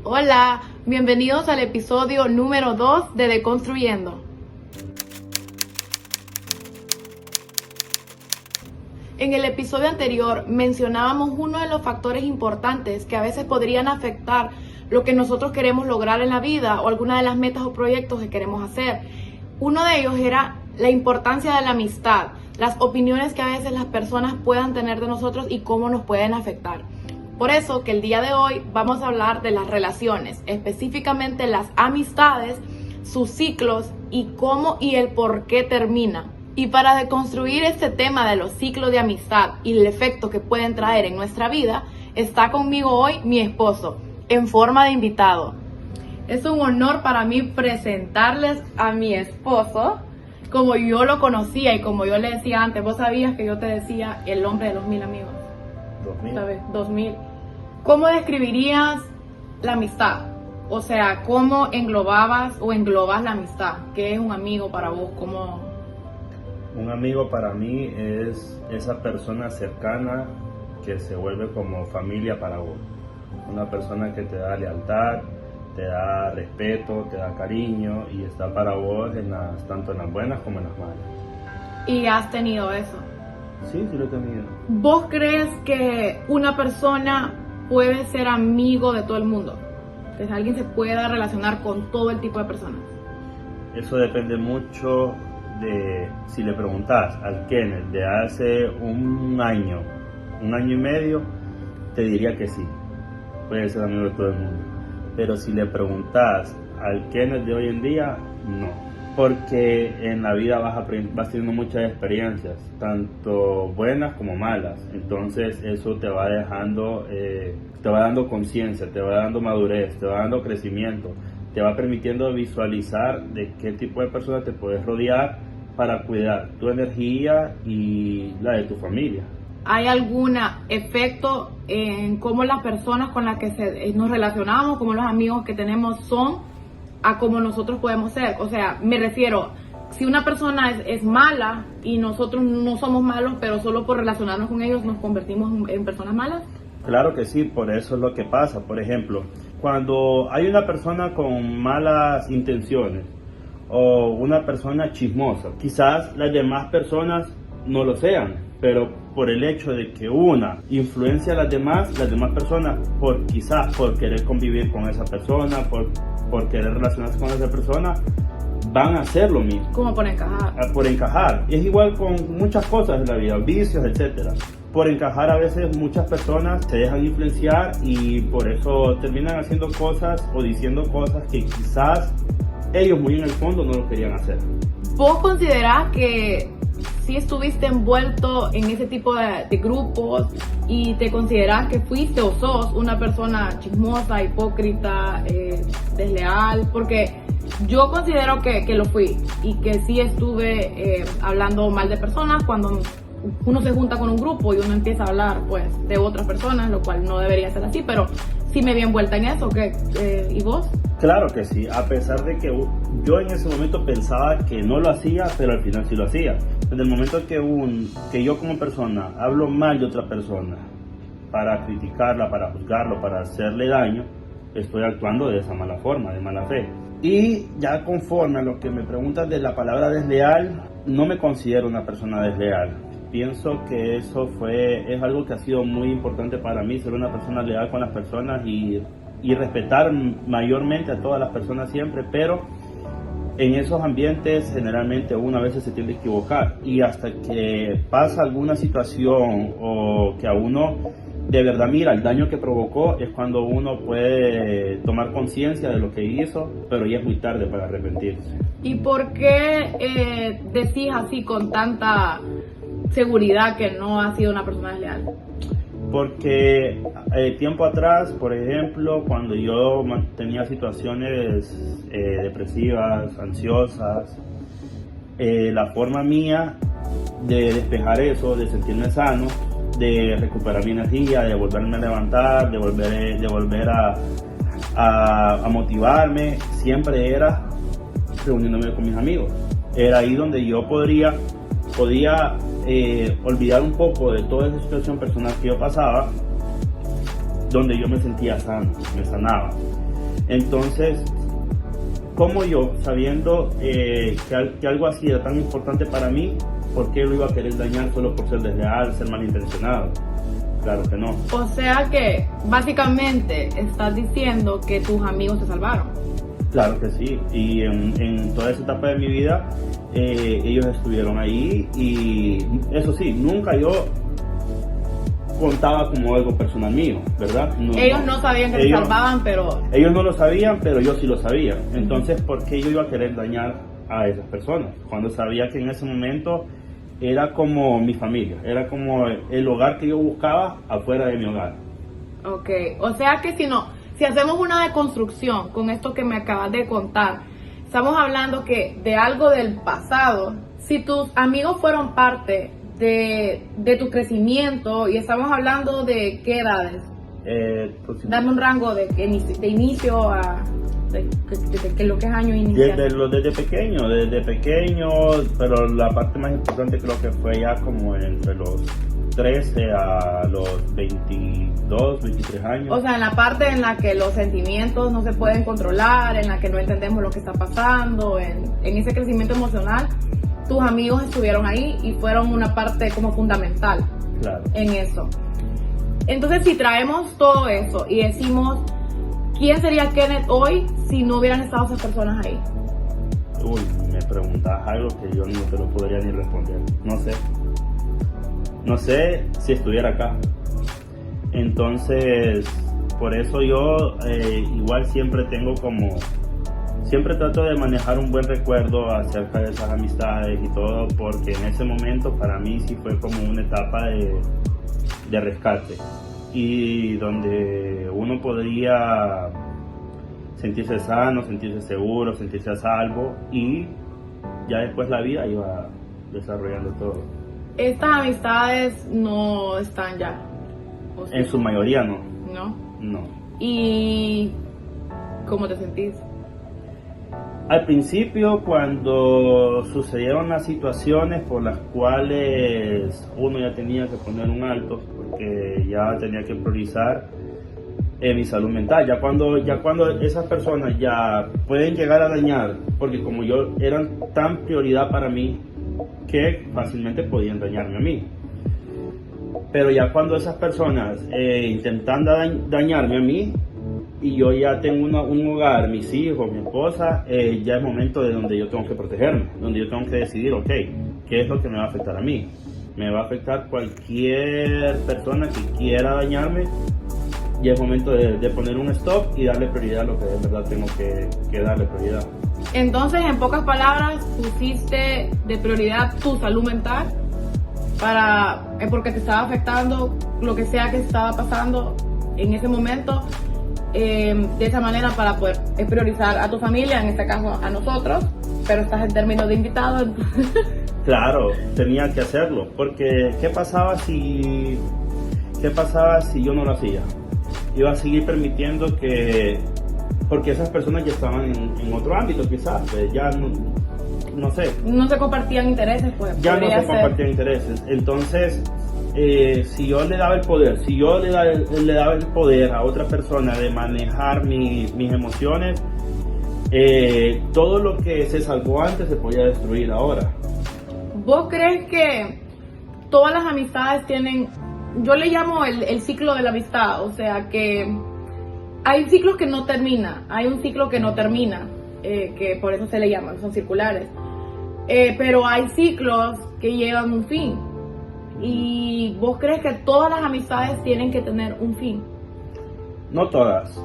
Hola, bienvenidos al episodio número 2 de Deconstruyendo. En el episodio anterior mencionábamos uno de los factores importantes que a veces podrían afectar lo que nosotros queremos lograr en la vida o alguna de las metas o proyectos que queremos hacer. Uno de ellos era la importancia de la amistad, las opiniones que a veces las personas puedan tener de nosotros y cómo nos pueden afectar. Por eso que el día de hoy vamos a hablar de las relaciones, específicamente las amistades, sus ciclos y cómo y el por qué termina. Y para deconstruir este tema de los ciclos de amistad y el efecto que pueden traer en nuestra vida, está conmigo hoy mi esposo, en forma de invitado. Es un honor para mí presentarles a mi esposo, como yo lo conocía y como yo le decía antes. Vos sabías que yo te decía el hombre de los 1000 amigos. 2000. ¿Sabes? 2000. ¿Cómo describirías la amistad? O sea, ¿cómo englobabas o englobas la amistad? ¿Qué es un amigo para vos? ¿Cómo? Un amigo para mí es esa persona cercana que se vuelve como familia para vos. Una persona que te da lealtad, te da respeto, te da cariño y está para vos tanto en las buenas como en las malas. ¿Y has tenido eso? Sí, sí lo he tenido. ¿Vos crees que una persona puede ser amigo de todo el mundo? Que alguien se pueda relacionar con todo el tipo de personas. Eso depende mucho de si le preguntas al Kenneth de hace un año y medio, te diría que sí, puede ser amigo de todo el mundo. Pero si le preguntas al Kenneth de hoy en día, no. Porque en la vida vas teniendo muchas experiencias, tanto buenas como malas. Entonces eso te va dejando, te va dando conciencia, te va dando madurez, te va dando crecimiento, te va permitiendo visualizar de qué tipo de personas te puedes rodear para cuidar tu energía y la de tu familia. ¿Hay algún efecto en cómo las personas con las que nos relacionamos, como los amigos que tenemos son, a cómo nosotros podemos ser? O sea, me refiero, si una persona es mala y nosotros no somos malos, pero solo por relacionarnos con ellos nos convertimos en personas malas. Claro que sí, por eso es lo que pasa. Por ejemplo, cuando hay una persona con malas intenciones o una persona chismosa, quizás las demás personas no lo sean, pero por el hecho de que una influencia a las demás personas, quizás por querer convivir con esa persona, por querer relacionarse con esa persona, van a hacer lo mismo. Como por encajar. Por encajar. Es igual con muchas cosas en la vida, vicios, etcétera. Por encajar a veces muchas personas se dejan influenciar y por eso terminan haciendo cosas o diciendo cosas que quizás ellos muy en el fondo no lo querían hacer. ¿Vos considerás que si estuviste envuelto en ese tipo de grupos y te considerás que fuiste o sos una persona chismosa, hipócrita, desleal? Porque yo considero que lo fui y que sí estuve hablando mal de personas cuando uno se junta con un grupo y uno empieza a hablar pues de otras personas, lo cual no debería ser así, pero sí me vi envuelta en eso. ¿Y vos? Claro que sí, a pesar de que yo en ese momento pensaba que no lo hacía, pero al final sí lo hacía. Desde el momento que yo como persona hablo mal de otra persona para criticarla, para juzgarlo, para hacerle daño, estoy actuando de esa mala forma, de mala fe. Y ya conforme a lo que me preguntas de la palabra desleal, no me considero una persona desleal. Pienso que eso es algo que ha sido muy importante para mí, ser una persona leal con las personas y respetar mayormente a todas las personas siempre, pero en esos ambientes generalmente uno a veces se tiende a equivocar y hasta que pasa alguna situación o que a uno de verdad mira el daño que provocó es cuando uno puede tomar conciencia de lo que hizo, pero ya es muy tarde para arrepentirse. ¿Y por qué decís así con tanta seguridad que no has sido una persona desleal? Porque tiempo atrás, por ejemplo, cuando yo tenía situaciones depresivas, ansiosas, la forma mía de despejar eso, de sentirme sano, de recuperar mi energía, de volverme a levantar, de volver a motivarme, siempre era reuniéndome con mis amigos. Era ahí donde yo podía olvidar un poco de toda esa situación personal que yo pasaba, donde yo me sentía sano, me sanaba. Entonces, como yo, sabiendo que algo así era tan importante para mí, ¿por qué lo iba a querer dañar solo por ser desleal, ser malintencionado? Claro que no. O sea que básicamente estás diciendo que tus amigos te salvaron. Claro que sí, y en toda esa etapa de mi vida ellos estuvieron ahí, y eso sí, nunca yo contaba como algo personal mío, ¿verdad? Ellos no sabían que te salvaban, pero... Ellos no lo sabían, pero yo sí lo sabía. Entonces, ¿por qué yo iba a querer dañar a esas personas? Cuando sabía que en ese momento era como mi familia, era como el hogar que yo buscaba afuera de mi hogar. Ok, o sea que si hacemos una deconstrucción con esto que me acabas de contar, estamos hablando que de algo del pasado, si tus amigos fueron parte de tu crecimiento, y estamos hablando de qué edades, dame un rango de inicio a de lo que es año inicial. Desde pequeño, pero la parte más importante creo que fue ya como entre los 13 a los 22, 23 años. O sea, en la parte en la que los sentimientos no se pueden controlar, en la que no entendemos lo que está pasando, en ese crecimiento emocional, tus amigos estuvieron ahí y fueron una parte como fundamental. Claro. En eso. Entonces, si traemos todo eso y decimos, ¿quién sería Kenneth hoy si no hubieran estado esas personas ahí? Uy, me preguntas algo que yo no te lo podría ni responder. No sé si estuviera acá. Entonces, por eso yo igual siempre trato de manejar un buen recuerdo acerca de esas amistades y todo, porque en ese momento para mí sí fue como una etapa de rescate, y donde uno podría sentirse sano, sentirse seguro, sentirse a salvo, y ya después la vida iba desarrollando todo. Estas amistades no están ya. En su mayoría no. No. ¿Y cómo te sentís? Al principio, cuando sucedieron las situaciones por las cuales uno ya tenía que poner un alto, porque ya tenía que priorizar mi salud mental, ya cuando esas personas ya pueden llegar a dañar, porque como yo eran tan prioridad para mí, que fácilmente podían dañarme a mí. Pero ya cuando esas personas intentan dañarme a mí, y yo ya tengo un hogar, mis hijos, mi esposa, ya es momento de donde yo tengo que protegerme, donde yo tengo que decidir, ok, ¿qué es lo que me va a afectar a mí? Me va a afectar cualquier persona que quiera dañarme, y es momento de poner un stop y darle prioridad a lo que de verdad tengo que darle prioridad. Entonces, en pocas palabras, pusiste de prioridad tu salud mental porque te estaba afectando lo que sea que estaba pasando en ese momento, de esa manera, para poder priorizar a tu familia, en este caso a nosotros, pero estás en términos de invitado. Entonces... Claro, tenía que hacerlo, porque ¿qué pasaba si yo no lo hacía? Iba a seguir permitiendo porque esas personas ya estaban en otro ámbito, quizás, ya no sé. No se compartían intereses, pues. Ya no se compartían intereses. Entonces, si yo le daba el poder, le daba el poder a otra persona de manejar mis emociones, todo lo que se salvó antes se podía destruir ahora. ¿Vos crees que todas las amistades tienen, yo le llamo el ciclo de la amistad, o sea que hay ciclos que no terminan, hay un ciclo que no termina, que por eso se le llaman, son circulares, pero hay ciclos que llevan un fin? ¿Y vos crees que todas las amistades tienen que tener un fin? No todas,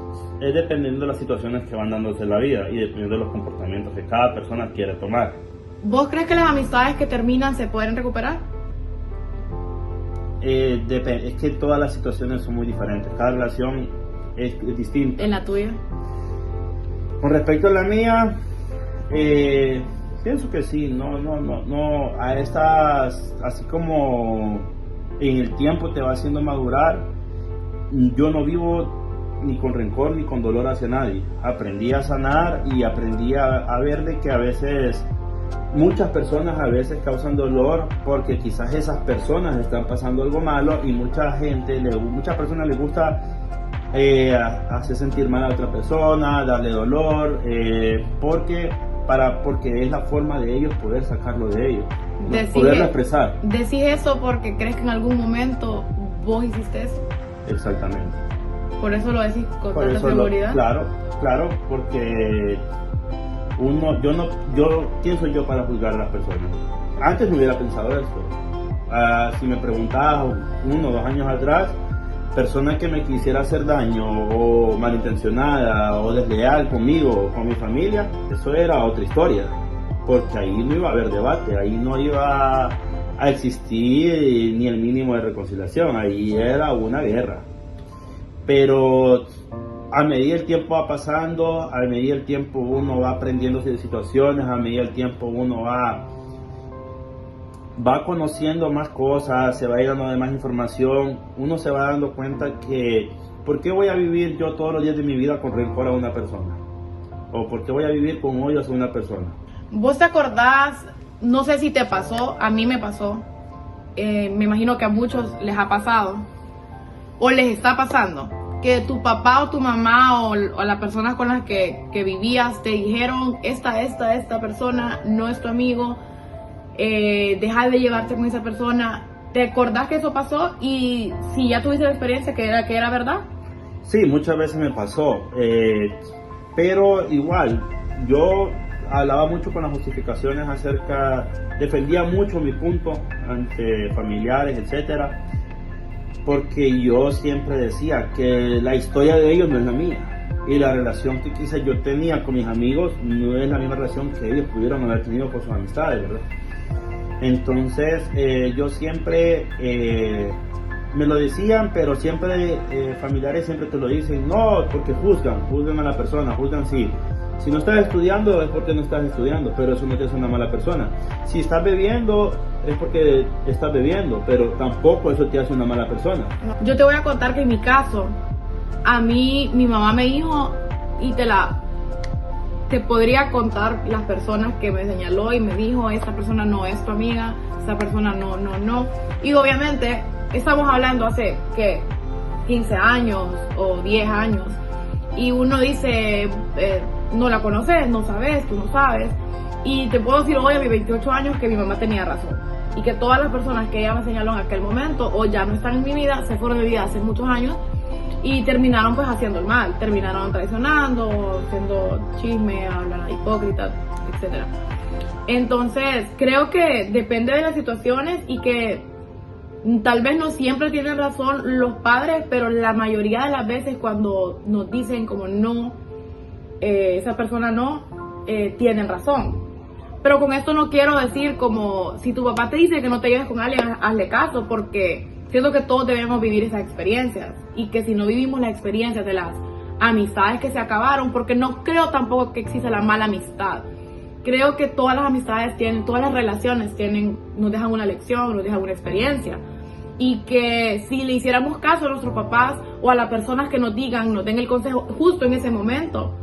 es dependiendo de las situaciones que van dándose en la vida y dependiendo de los comportamientos que cada persona quiere tomar. ¿Vos crees que las amistades que terminan se pueden recuperar? Es que todas las situaciones son muy diferentes, cada relación es distinta. ¿En la tuya? Con respecto a la mía, pienso que sí, no, a estas, así como en el tiempo te va haciendo madurar, yo no vivo ni con rencor ni con dolor hacia nadie. Aprendí a sanar y aprendí a ver de que a veces muchas personas causan dolor porque quizás esas personas están pasando algo malo, y muchas personas les gusta hacer sentir mal a otra persona, darle dolor, porque es la forma de ellos poder sacarlo de ellos, ¿no? Poderlo expresar. ¿Decís eso porque crees que en algún momento vos hiciste eso? Exactamente. ¿Por eso lo decís con tanta seguridad? Claro, porque ¿quién soy yo para juzgar a las personas? Antes no hubiera pensado esto. Si me preguntabas 1 o 2 años atrás, persona que me quisiera hacer daño o malintencionada o desleal conmigo o con mi familia, eso era otra historia, porque ahí no iba a haber debate, ahí no iba a existir ni el mínimo de reconciliación, ahí era una guerra. Pero a medida el tiempo va pasando, a medida el tiempo uno va aprendiendo de situaciones, a medida el tiempo uno va conociendo más cosas, se va a ir dando de más información, uno se va dando cuenta que ¿por qué voy a vivir yo todos los días de mi vida con rencor a una persona? ¿O por qué voy a vivir con odio hacia una persona? ¿Vos te acordás? No sé si te pasó, a mí me pasó, me imagino que a muchos les ha pasado, o les está pasando, que tu papá o tu mamá o las personas con las que vivías te dijeron, esta persona no es tu amigo, dejar de llevarte con esa persona. ¿Te acordás que eso pasó? Y si ya tuviste la experiencia que era verdad. Sí, muchas veces me pasó, pero igual yo hablaba mucho con las justificaciones defendía mucho mi punto ante familiares, etcétera, porque yo siempre decía que la historia de ellos no es la mía, y la relación que quizás yo tenía con mis amigos no es la misma relación que ellos pudieron haber tenido con sus amistades, ¿verdad? Entonces yo siempre me lo decían, pero siempre familiares siempre te lo dicen, no, porque juzgan a la persona, juzgan si no estás estudiando es porque no estás estudiando, pero eso no te hace una mala persona. Si estás bebiendo es porque estás bebiendo, pero tampoco eso te hace una mala persona. Yo te voy a contar que en mi caso, a mí mi mamá me dijo, y te podría contar las personas que me señaló y me dijo, esta persona no es tu amiga, esta persona no. Y obviamente estamos hablando hace, ¿qué? 15 años o 10 años. Y uno dice, no la conoces, no sabes, tú no sabes. Y te puedo decir hoy a mis 28 años que mi mamá tenía razón. Y que todas las personas que ella me señaló en aquel momento o ya no están en mi vida, se fueron de mi vida hace muchos años y terminaron pues haciendo el mal. Terminaron traicionando, haciendo chisme, hablando de hipócritas, etc. Entonces creo que depende de las situaciones y que tal vez no siempre tienen razón los padres, pero la mayoría de las veces cuando nos dicen como no, esa persona no, tienen razón. Pero con esto no quiero decir como si tu papá te dice que no te lleves con alguien, hazle caso, porque siento que todos debemos vivir esas experiencias y que si no vivimos las experiencias de las amistades que se acabaron, porque no creo tampoco que exista la mala amistad. Creo que todas las amistades todas las relaciones nos dejan una lección, nos dejan una experiencia. Y que si le hiciéramos caso a nuestros papás o a las personas que nos den el consejo justo en ese momento,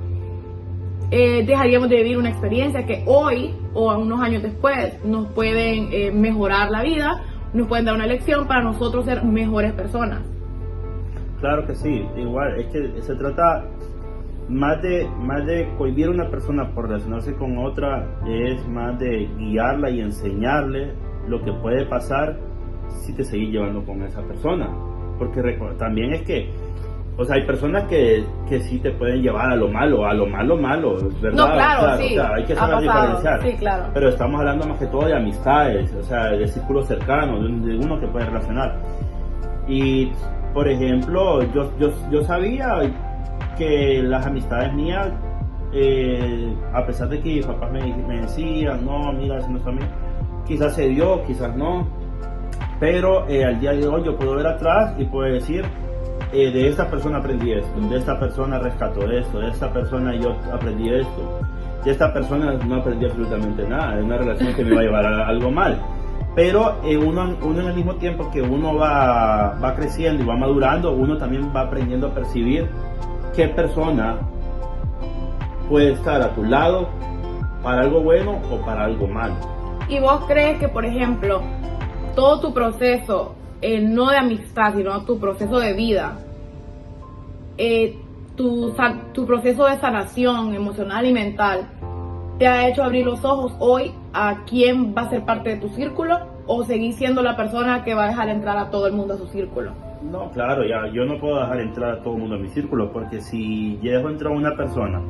dejaríamos de vivir una experiencia que hoy o unos años después nos pueden mejorar la vida, nos pueden dar una lección para nosotros ser mejores personas. Claro que sí, igual, es que se trata más de cohibir a una persona por relacionarse con otra, es más de guiarla y enseñarle lo que puede pasar si te seguís llevando con esa persona, porque también es que, o sea, hay personas que sí te pueden llevar a lo malo, ¿verdad? No, claro, sí. O sea, hay que saber diferenciar. Sí, claro. Pero estamos hablando más que todo de amistades, o sea, de círculos cercanos, de uno que puede relacionar. Y, por ejemplo, yo sabía que las amistades mías, a pesar de que mis papás me decían, no, mira, ese no es tu amigo, quizás se dio, quizás no, pero al día de hoy yo puedo ver atrás y puedo decir, de esta persona aprendí esto, de esta persona rescató esto, de esta persona yo aprendí esto, de esta persona no aprendí absolutamente nada, es una relación que me va a llevar a algo mal. Pero uno en el mismo tiempo que uno va creciendo y va madurando, uno también va aprendiendo a percibir qué persona puede estar a tu lado para algo bueno o para algo malo. ¿Y vos crees que, por ejemplo, todo tu proceso, no de amistad, sino tu proceso de vida, tu proceso de sanación emocional y mental te ha hecho abrir los ojos hoy a quién va a ser parte de tu círculo, o seguir siendo la persona que va a dejar entrar a todo el mundo a su círculo? No, claro, ya yo no puedo dejar entrar a todo el mundo a mi círculo, porque si dejo entrar a una persona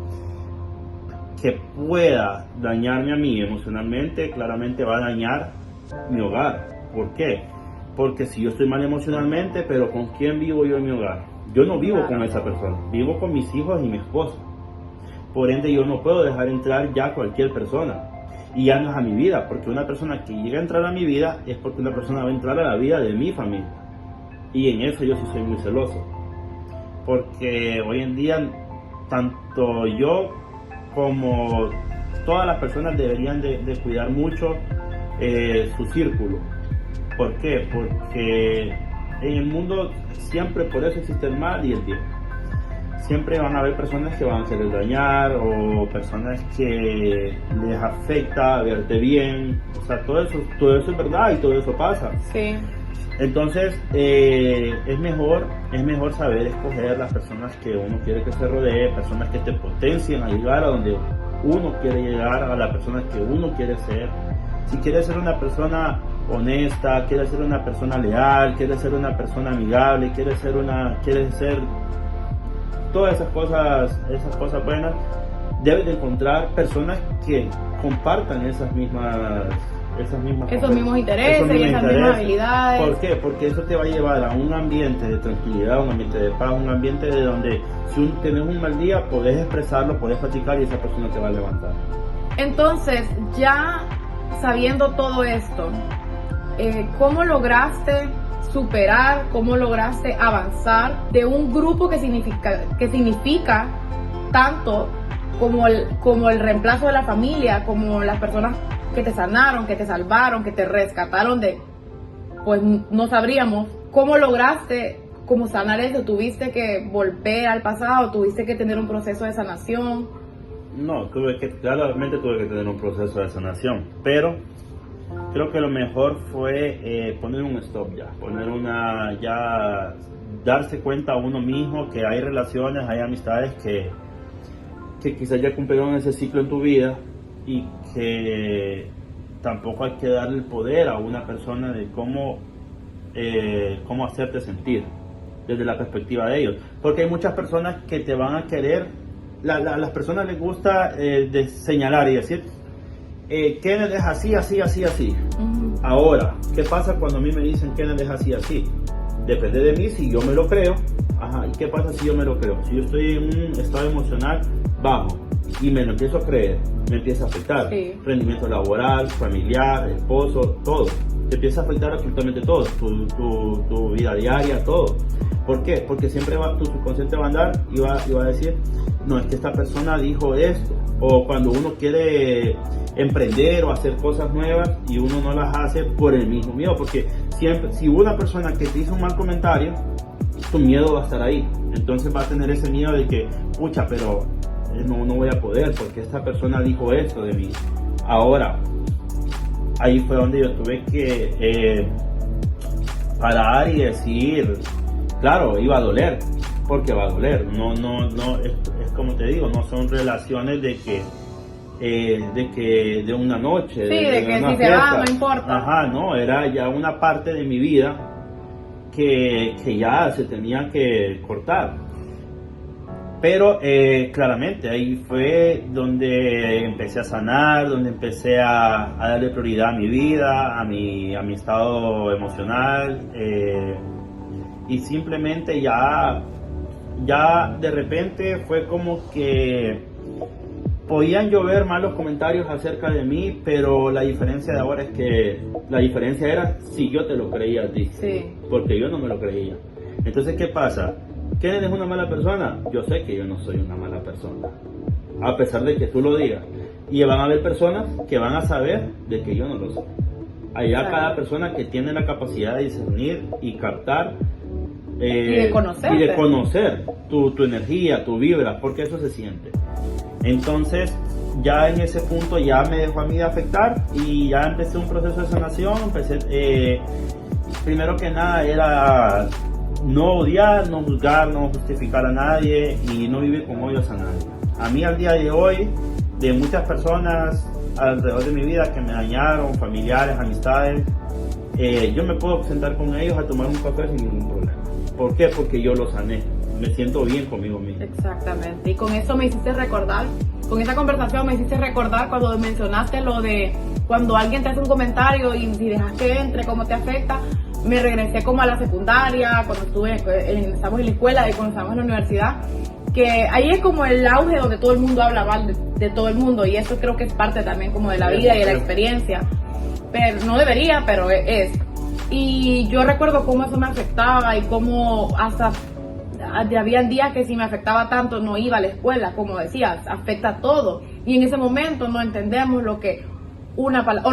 que pueda dañarme a mí emocionalmente, claramente va a dañar mi hogar. ¿Por qué? Porque si yo estoy mal emocionalmente, pero ¿con quién vivo yo en mi hogar? Yo no vivo con esa persona, vivo con mis hijos y mi esposa. Por ende, yo no puedo dejar entrar ya cualquier persona. Y ya no es a mi vida, porque una persona que llega a entrar a mi vida es porque una persona va a entrar a la vida de mi familia. Y en eso yo sí soy muy celoso. Porque hoy en día, tanto yo como todas las personas deberían de cuidar mucho su círculo. ¿Por qué? Porque en el mundo siempre, por eso existe el mal y el bien. Siempre van a haber personas que van a querer dañar, o personas que les afecta verte bien. O sea, todo eso es verdad y todo eso pasa. Sí. Entonces, es mejor saber escoger las personas que uno quiere que se rodee, personas que te potencien a llegar a donde uno quiere llegar, a las personas que uno quiere ser. Si quieres ser una persona honesta, quieres ser una persona leal, quieres ser una persona amigable, quieres ser todas esas cosas buenas, debes de encontrar personas que compartan esos mismos intereses y esas mismas habilidades. ¿Por qué? Porque eso te va a llevar a un ambiente de tranquilidad, un ambiente de paz, un ambiente de donde si tienes un mal día, podés expresarlo, podés platicar y esa persona te va a levantar. Entonces, ya sabiendo todo esto, ¿cómo lograste superar, cómo lograste avanzar de un grupo que significa tanto como el reemplazo de la familia, como las personas que te sanaron, que te salvaron, que te rescataron de, pues no sabríamos, cómo lograste como sanar eso? ¿Tuviste que volver al pasado? ¿Tuviste que tener un proceso de sanación? No, claramente tuve que tener un proceso de sanación, pero creo que lo mejor fue poner un stop ya darse cuenta a uno mismo que hay relaciones, hay amistades que quizás ya cumplieron ese ciclo en tu vida, y que tampoco hay que darle el poder a una persona de cómo hacerte sentir desde la perspectiva de ellos, porque hay muchas personas que te van a querer, las personas les gusta de señalar y decir Kenneth es así. Uh-huh. Ahora, ¿qué pasa cuando a mí me dicen Kenneth es así? Depende de mí si yo me lo creo. Ajá, ¿y qué pasa si yo me lo creo? Si yo estoy en un estado emocional bajo y me lo empiezo a creer, me empieza a afectar. Sí. Rendimiento laboral, familiar, esposo, todo. Te empieza a afectar absolutamente todo, tu vida diaria, todo. ¿Por qué? Porque siempre tu subconsciente va a andar y va a decir, no, es que esta persona dijo esto. O cuando uno quiere emprender o hacer cosas nuevas y uno no las hace por el mismo miedo, porque siempre, si una persona que te hizo un mal comentario, tu miedo va a estar ahí. Entonces va a tener ese miedo de que, pucha, pero no voy a poder porque esta persona dijo esto de mí. Ahora, ahí fue donde yo tuve que parar y decir, claro, iba a doler, porque va a doler. No, es como te digo, no son relaciones de una noche. Sí, de que si se va, no importa. Ajá, no, era ya una parte de mi vida que ya se tenía que cortar. Pero claramente ahí fue donde empecé a sanar, donde empecé a darle prioridad a mi vida, a mi estado emocional, y simplemente ya de repente fue como que podían llover malos comentarios acerca de mí, pero la diferencia de ahora es que la diferencia era si yo te lo creía a ti, sí, porque yo no me lo creía. Entonces, ¿qué pasa? ¿Quién es una mala persona? Yo sé que yo no soy una mala persona, a pesar de que tú lo digas. Y van a haber personas que van a saber de que yo no lo soy. Allá cada persona que tiene la capacidad de discernir y captar y de conocer tu energía, tu vibra, porque eso se siente. Entonces, ya en ese punto ya me dejó a mí de afectar y ya empecé un proceso de sanación. Primero que nada era no odiar, no juzgar, no justificar a nadie y no vivir con odios a nadie. A mí al día de hoy, de muchas personas alrededor de mi vida que me dañaron, familiares, amistades, yo me puedo sentar con ellos a tomar un café sin ningún problema. ¿Por qué? Porque yo lo sané. Me siento bien conmigo mismo. Exactamente. Y con eso me hiciste recordar, con esa conversación me hiciste recordar cuando mencionaste lo de cuando alguien te hace un comentario y si dejas que entre, cómo te afecta. Me regresé como a la secundaria, cuando estábamos en la escuela y cuando estábamos en la universidad, que ahí es como el auge donde todo el mundo habla mal de todo el mundo, y eso creo que es parte también como de la vida y de la experiencia. Pero no debería, pero es. Y yo recuerdo cómo eso me afectaba y cómo hasta habían días que si me afectaba tanto no iba a la escuela, como decías, afecta todo. Y en ese momento no entendemos lo que una palabra,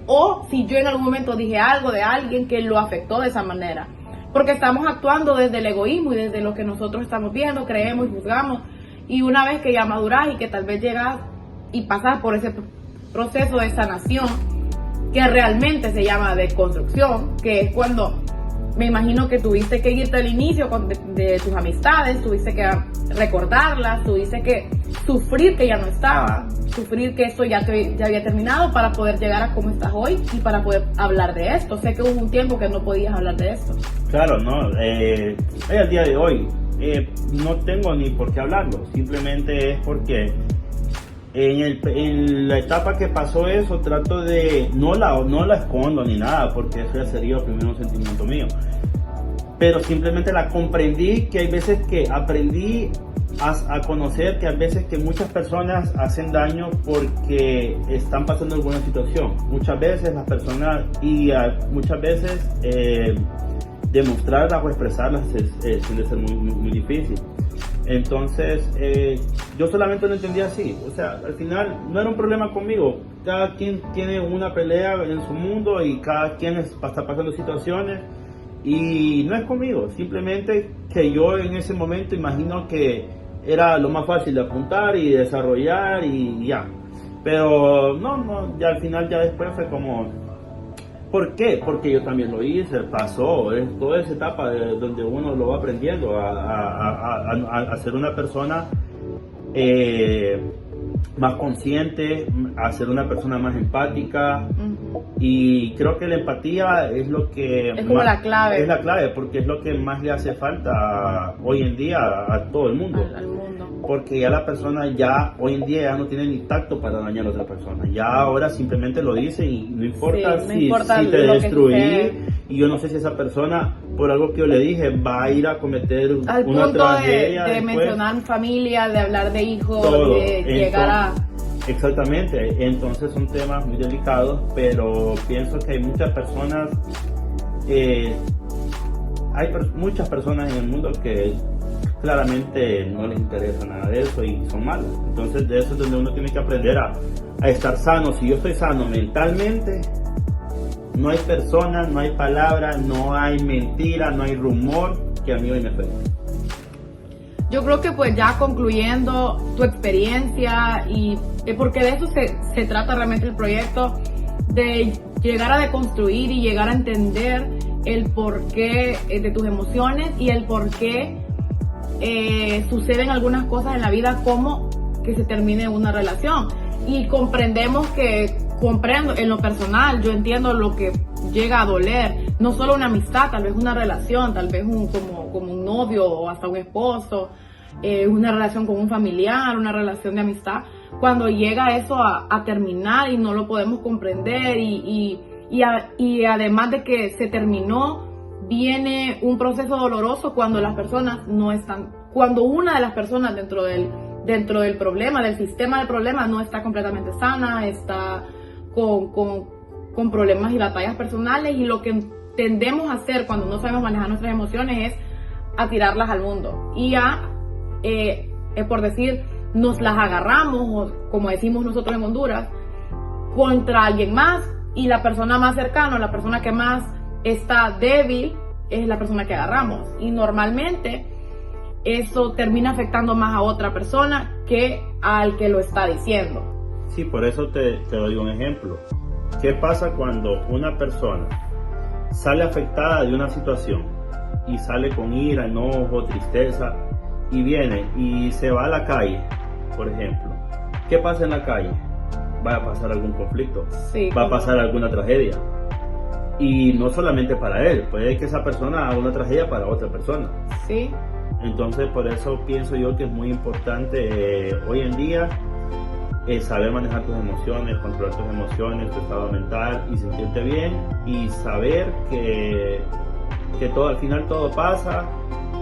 o si yo en algún momento dije algo de alguien que lo afectó de esa manera. Porque estamos actuando desde el egoísmo y desde lo que nosotros estamos viendo, creemos y juzgamos. Y una vez que ya maduras y que tal vez llegas y pasas por ese proceso de sanación, que realmente se llama deconstrucción, que es cuando me imagino que tuviste que irte al inicio de tus amistades, tuviste que recordarlas, tuviste que sufrir que ya no estaba, sufrir que esto ya había terminado para poder llegar a cómo estás hoy y para poder hablar de esto. Sé que hubo un tiempo que no podías hablar de esto. Claro, no, al día de hoy no tengo ni por qué hablarlo, simplemente es porque en la etapa que pasó eso trato de, no la escondo ni nada, porque eso ya sería primero un sentimiento mío, pero simplemente la comprendí, que hay veces que aprendí a conocer que hay veces que muchas personas hacen daño porque están pasando alguna situación. Muchas veces las personas, muchas veces demostrarlas o expresarlas suele ser muy difícil. Entonces yo solamente lo entendía así, o sea, al final no era un problema conmigo, cada quien tiene una pelea en su mundo y cada quien está pasando situaciones y no es conmigo, simplemente que yo en ese momento imagino que era lo más fácil de apuntar y desarrollar y ya, pero no, ya al final ya después fue como, ¿por qué? Porque yo también lo hice, pasó, es toda esa etapa donde uno lo va aprendiendo a ser una persona más consciente, a ser una persona más empática. Y creo que la empatía es lo que es como la clave. Es la clave, porque es lo que más le hace falta hoy en día a todo el mundo. Al mundo. Porque ya la persona hoy en día ya no tiene ni tacto para dañar a otra persona. Ya ahora simplemente lo dice y no importa, si te destruí y yo no sé si esa persona, por algo que yo le dije, va a ir a cometer al una tragedia. Al punto de mencionar familia, de hablar de hijos, todo. De llegar a... Exactamente, entonces son temas muy delicados, pero pienso que hay muchas personas, muchas personas en el mundo que claramente no les interesa nada de eso y son malos. Entonces de eso es donde uno tiene que aprender a estar sano. Si yo estoy sano mentalmente, no hay persona, no hay palabra, no hay mentira, no hay rumor que a mí hoy me afecte. Yo creo que pues ya concluyendo tu experiencia y porque de eso se trata realmente el proyecto, de llegar a deconstruir y llegar a entender el porqué de tus emociones y el porqué suceden algunas cosas en la vida, como que se termine una relación. Y comprendo en lo personal, yo entiendo lo que llega a doler, no solo una amistad, tal vez una relación, tal vez como un novio o hasta un esposo, una relación con un familiar, una relación de amistad, cuando llega eso a terminar y no lo podemos comprender y además de que se terminó, viene un proceso doloroso cuando las personas no están, cuando una de las personas dentro del problema, del sistema del problema, no está completamente sana, está con problemas y batallas personales, y lo que tendemos a hacer cuando no sabemos manejar nuestras emociones es a tirarlas al mundo y por decir, nos las agarramos, o como decimos nosotros en Honduras, contra alguien más, y la persona más cercana, la persona que más está débil, es la persona que agarramos, y normalmente eso termina afectando más a otra persona que al que lo está diciendo. Sí, por eso te doy un ejemplo. ¿Qué pasa cuando una persona sale afectada de una situación y sale con ira, enojo, tristeza, y viene y se va a la calle, por ejemplo, ¿qué pasa en la calle? Va a pasar algún conflicto, Sí, va a pasar alguna tragedia. Y no solamente para él, puede que esa persona haga una tragedia para otra persona. Sí. Entonces, por eso pienso yo que es muy importante hoy en día saber manejar tus emociones, controlar tus emociones, tu estado mental y sentirte bien y saber que todo, al final todo pasa,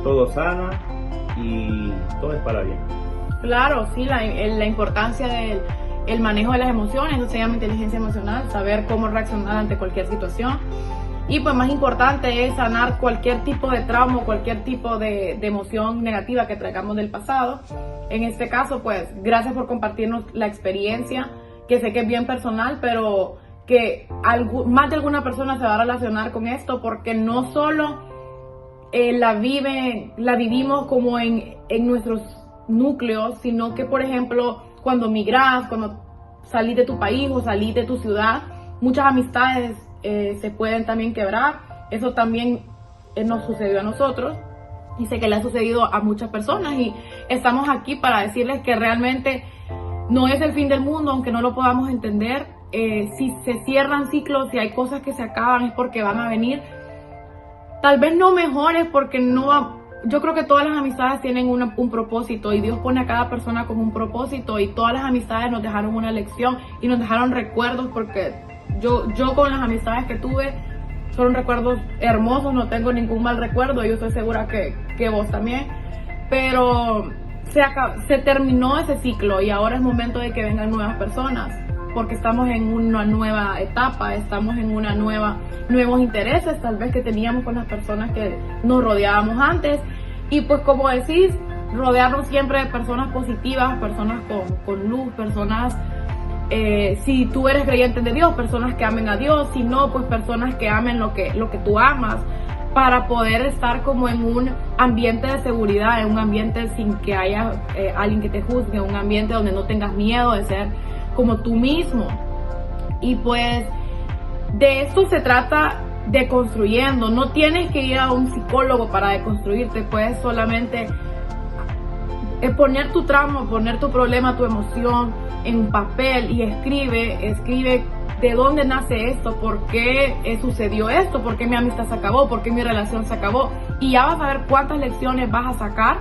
todo sana y todo es para bien. Claro, sí, la importancia del manejo de las emociones, eso se llama inteligencia emocional, saber cómo reaccionar ante cualquier situación. Y pues más importante es sanar cualquier tipo de trauma, cualquier tipo de emoción negativa que traigamos del pasado. En este caso, pues gracias por compartirnos la experiencia, que sé que es bien personal, pero que más de alguna persona se va a relacionar con esto, porque no solo la vivimos como en nuestros núcleos, sino que, por ejemplo, cuando migras, cuando salís de tu país o salís de tu ciudad, muchas amistades se pueden también quebrar. Eso también nos sucedió a nosotros y sé que le ha sucedido a muchas personas, y estamos aquí para decirles que realmente no es el fin del mundo, aunque no lo podamos entender. Si se cierran ciclos, si hay cosas que se acaban, es porque van a venir, tal vez no mejores, porque yo creo que todas las amistades tienen un propósito, y Dios pone a cada persona con un propósito, y todas las amistades nos dejaron una lección y nos dejaron recuerdos, porque yo con las amistades que tuve fueron recuerdos hermosos, no tengo ningún mal recuerdo, yo estoy segura que vos también, pero se terminó ese ciclo y ahora es momento de que vengan nuevas personas, porque estamos en una nueva etapa, estamos en nuevos intereses tal vez que teníamos con las personas que nos rodeábamos antes, y pues como decís, rodearnos siempre de personas positivas, personas con luz, personas, si tú eres creyente de Dios, personas que amen a Dios, si no, pues personas que amen lo que tú amas, para poder estar como en un ambiente de seguridad, en un ambiente sin que haya alguien que te juzgue, un ambiente donde no tengas miedo de ser como tú mismo. Y pues de esto se trata, deconstruyendo. No tienes que ir a un psicólogo para deconstruirte, puedes solamente poner tu trauma, poner tu problema, tu emoción en un papel y escribe de dónde nace esto, por qué sucedió esto, por qué mi amistad se acabó, por qué mi relación se acabó, y ya vas a ver cuántas lecciones vas a sacar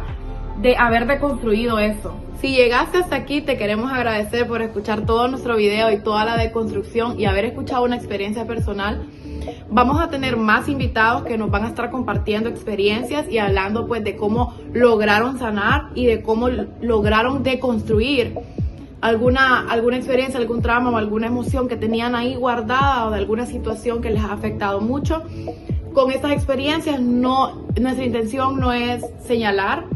de haber deconstruido eso. Si llegaste hasta aquí, te queremos agradecer por escuchar todo nuestro video y toda la deconstrucción y haber escuchado una experiencia personal. Vamos a tener más invitados que nos van a estar compartiendo experiencias y hablando pues de cómo lograron sanar y de cómo lograron deconstruir alguna experiencia, algún trauma o alguna emoción que tenían ahí guardada, o de alguna situación que les ha afectado mucho. Con estas experiencias nuestra intención no es señalar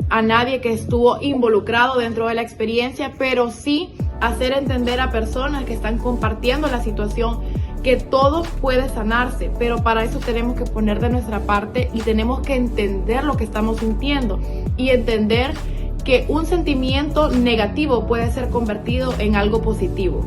a nadie que estuvo involucrado dentro de la experiencia, pero sí hacer entender a personas que están compartiendo la situación que todo puede sanarse, pero para eso tenemos que poner de nuestra parte y tenemos que entender lo que estamos sintiendo y entender que un sentimiento negativo puede ser convertido en algo positivo.